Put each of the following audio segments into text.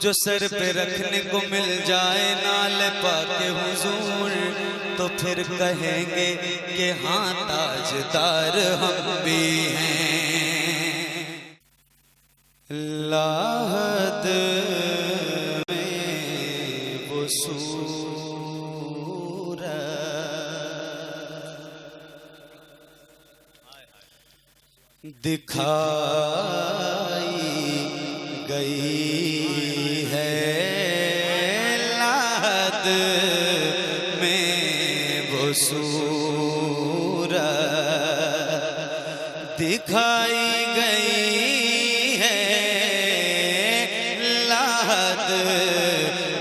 جو سر پہ رکھنے کو مل جائے نال پاک حضور تو پھر کہیں گے کہ ہاں تاجدار ہم بھی ہیں۔ لاحد میں وہ صورت دکھائی گئی ہے، لاحد میں وہ صورت دکھائی گئی ہے، لاحد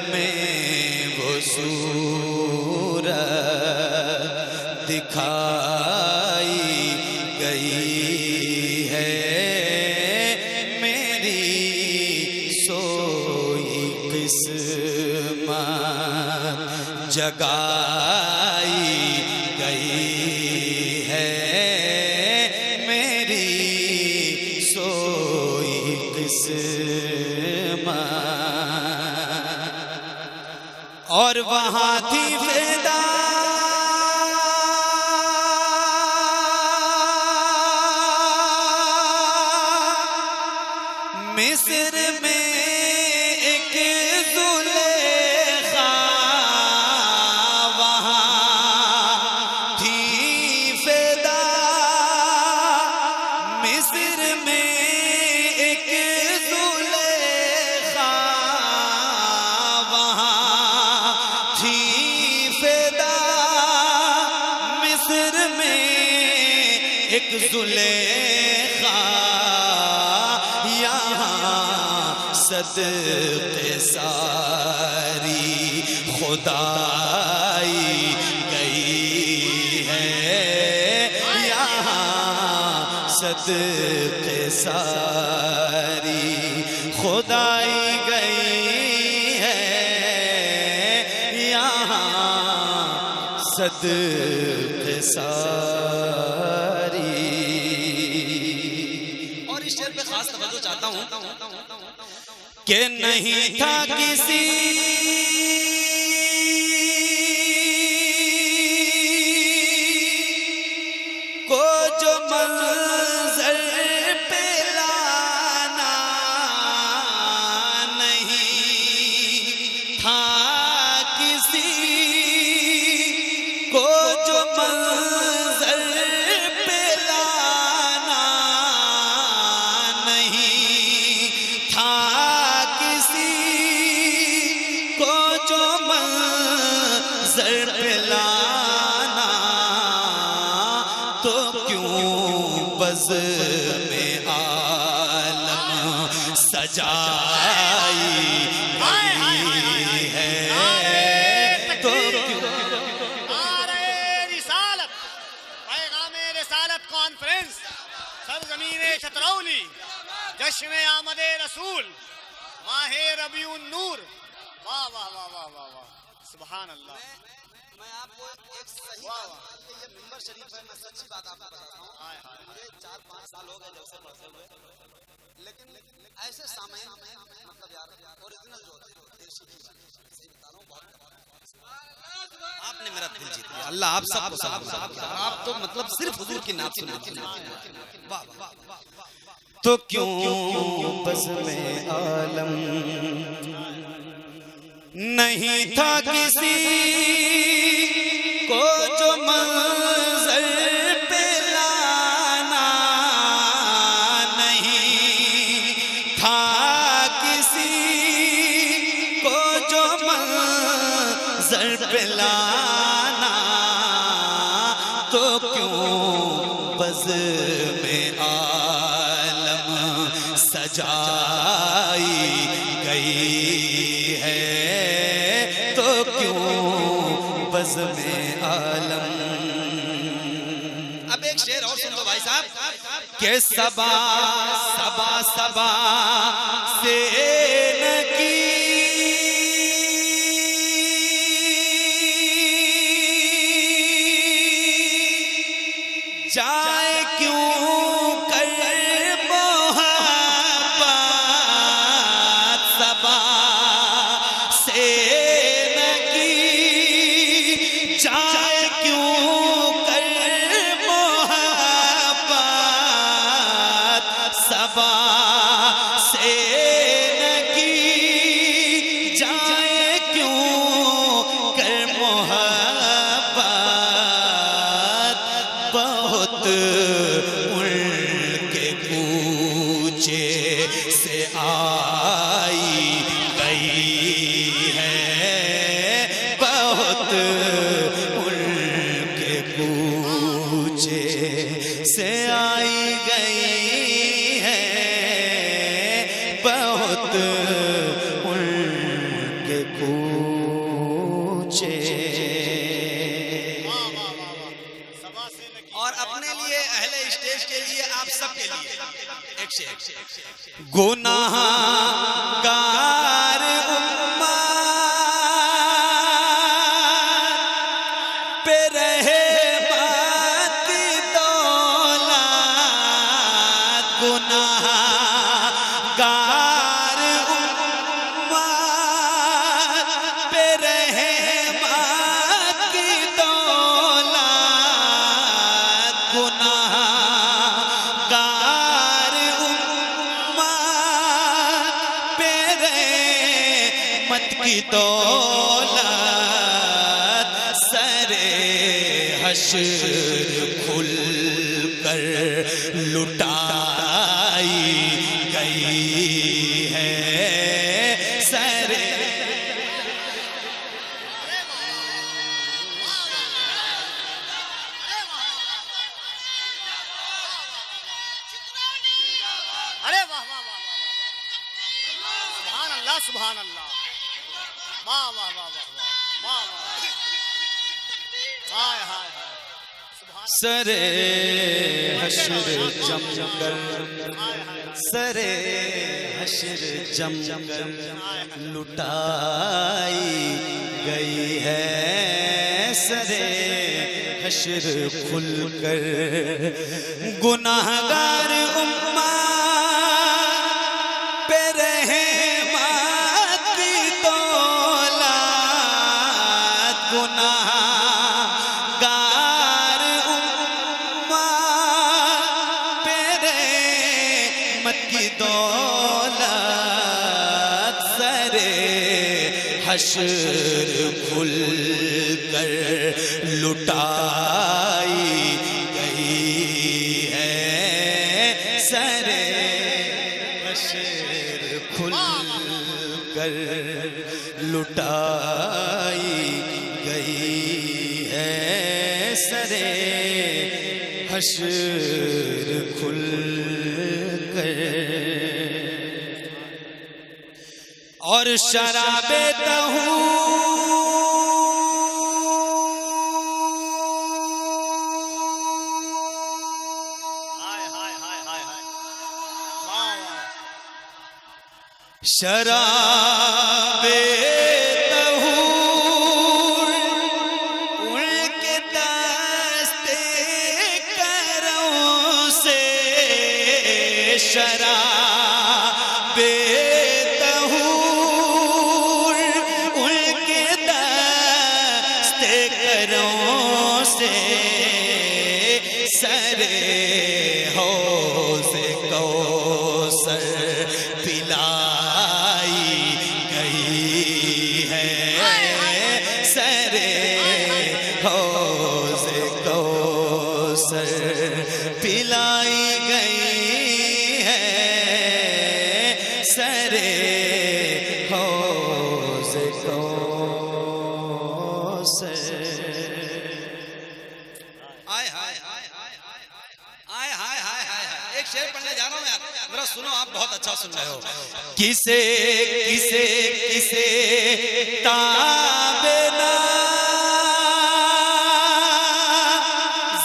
میں وہ صورت دکھائی گئی ہے، میری سوئی قسمت جگائی گئی ہے، میری سوئی قسمت۔ اور وہاں تھی فدا مصر میں ایک زلیخا، وہاں تھی فدا مصر میں ایک زلیخا، وہاں تھی فدا مصر میں ایک زلیخا، صدقے ساری خدائی گئی ہے، یہاں صدقے ساری خدائی گئی ہے، یہاں صدقے ساری۔ اور اس شعر پہ خاص توجہ چاہتا ہوں کہ نہیں تھا کسی کو جو منظر پہ لانا، نہیں تھا کسی کو جو منظر پہ لانا، نہیں تھا منظر پہ لانا، تو کیوں بزم عالم سجائی گئی ہے، تو کیوں رسالت پیغام رسالت کانفرنس سرزمین شترولی، جشن آمد رسول، ماہ ربیع النور۔ واہ واہ واہ واہ واہ واہ، سبحان اللہ۔ میں آپ کو ایک صحیح بات کہ یہ منبر شریف ہے، میں سچی بات آپ کو بتاتا ہوں، مجھے 4-5 سال ہو گئے جب سے پڑھتے ہوئے، لیکن ایسے سامعین مطلب یار اوریجنل جو ہوتے ہیں دیسی کی صحیح بتا رہا ہوں، بہت آپ نے میرا دل جیت لیا، اللہ آپ سب کو سلام، آپ تو مطلب صرف حضور کی نعت سناتے ہیں، واہ واہ۔ تو کیوں بزم عالم نہیں تھا کسی کو جو منظر پہ لانا، نہیں تھا کسی کو جو منظر پہ لانا، تو کیوں بزم عالم سجائی گئی ہے، تو کیوں بزم عالم۔ اب ایک شعر اور سن لو بھائی صاحب کہ صبا صبا صبا سے نکی جائے کیوں کر محبت، صبا گناہ گار امت پہ رحمت دولت گناہ گار امت پہ رحمت دولت گناہ گار مت کی دولت سر حشر کھل کر لٹائی گئی ہے سر ارے واہ واہ واہ واہ سبحان اللہ سبحان اللہ واہ واہ واہ واہ واہ واہ ہائے ہائے سر حشر جم کر سر حشر جم کر لٹائی گئی ہے سر حشر کھل کر گناہگار امت پہ رحمت کی دولت گناہ حشر کھل کر لٹائی گئی ہے سر حشر کھل کر لٹائی گئی ہے سر حشر کھل کر اور شراب شراب طہور ان کے دستے کروں سے شراب طہور ان کے دستے کروں سے سر حوض کوثر پلائی گئی ہے سر حوض کوثر پلائی گئی ہے سر حوض کوثر ایک شعر پڑھنے جا رہا ہوں یار ذرا سنو آپ بہت اچھا سن رہے ہو کسے کسے کسے تابنا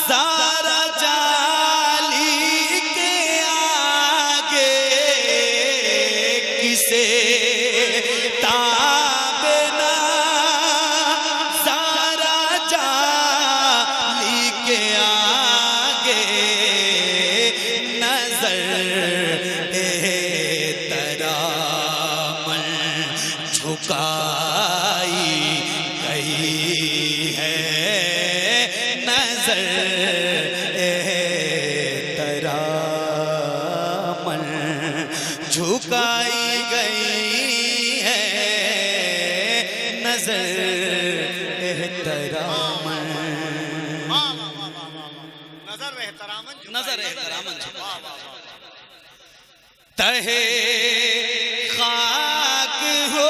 زارا جالی کے آگے کسے تابنا زارا جالی کے آگے نظر ترامن جھکائی گئی ہے نظر ترامن جھکائی گئی ہے نظر احترامن نظر احترامن تہے خاک ہو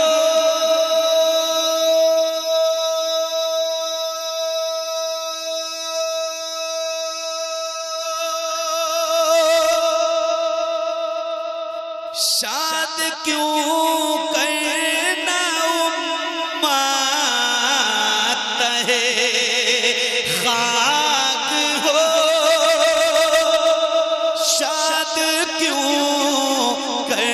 شاد کیوں کرنا امت تہے خاک ہو شاد کیوں کرنا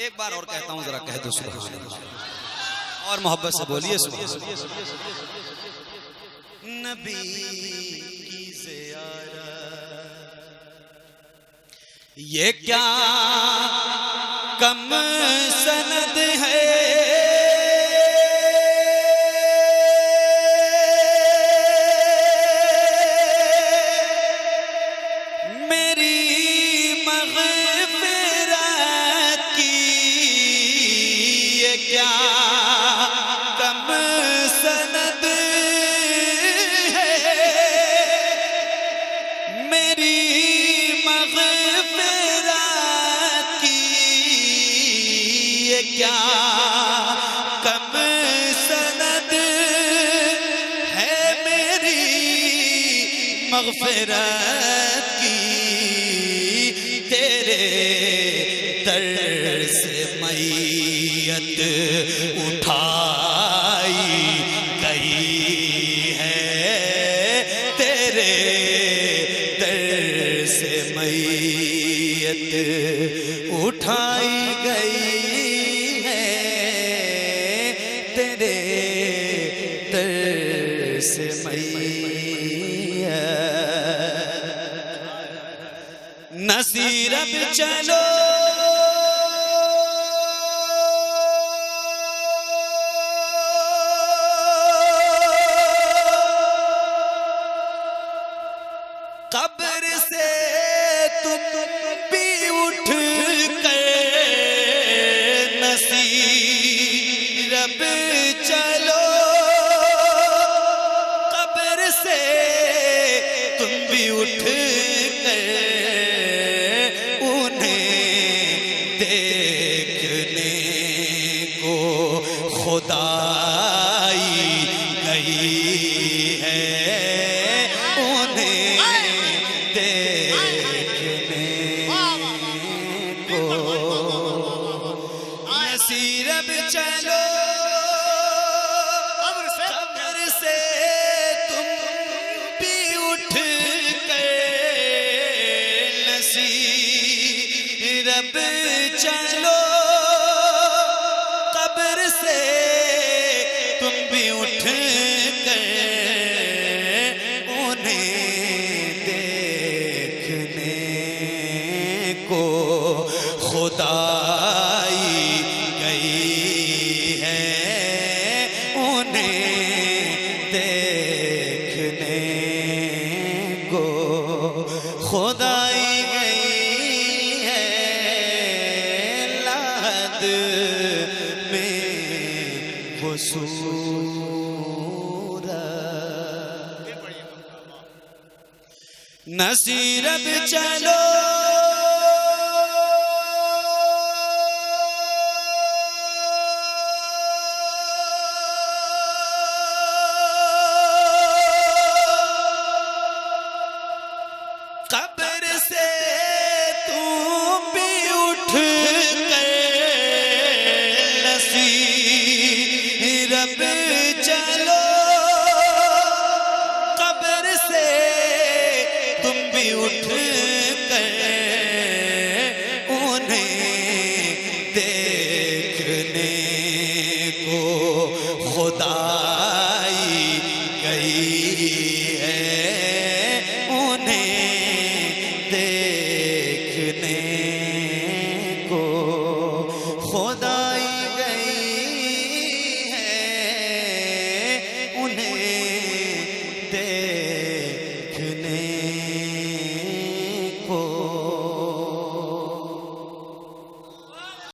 ایک بار اور کہتا ہوں ذرا کہہ دو سبحان اللہ اور محبت سے بولیے سبحان اللہ نبی کی زیارت یہ کیا کم سند ہے کم سند ہے میری مغفرت کی تیرے در سے میت اٹھائی گئی ہے تیرے در سے میت اٹھائی گئی سے نصیر اب چلو قبر سے تم بھی اٹھ کر نصیر اب چلو تم بھی اٹھ کر انہیں دیکھنے کو خدائی گئی ہے انہیں دیکھنے کو نصیر اب چلو رب چلو قبر سے تم بھی اٹھ کر انہیں دیکھنے کو خدائی گئی ہے انہیں دیکھنے کو خدائی نصیر اب چلو قبر سے تم بھی اٹھ کر نصیر اب چلو قبر سے تم بھی اٹھ کر انہیں دیکھنے کو خدا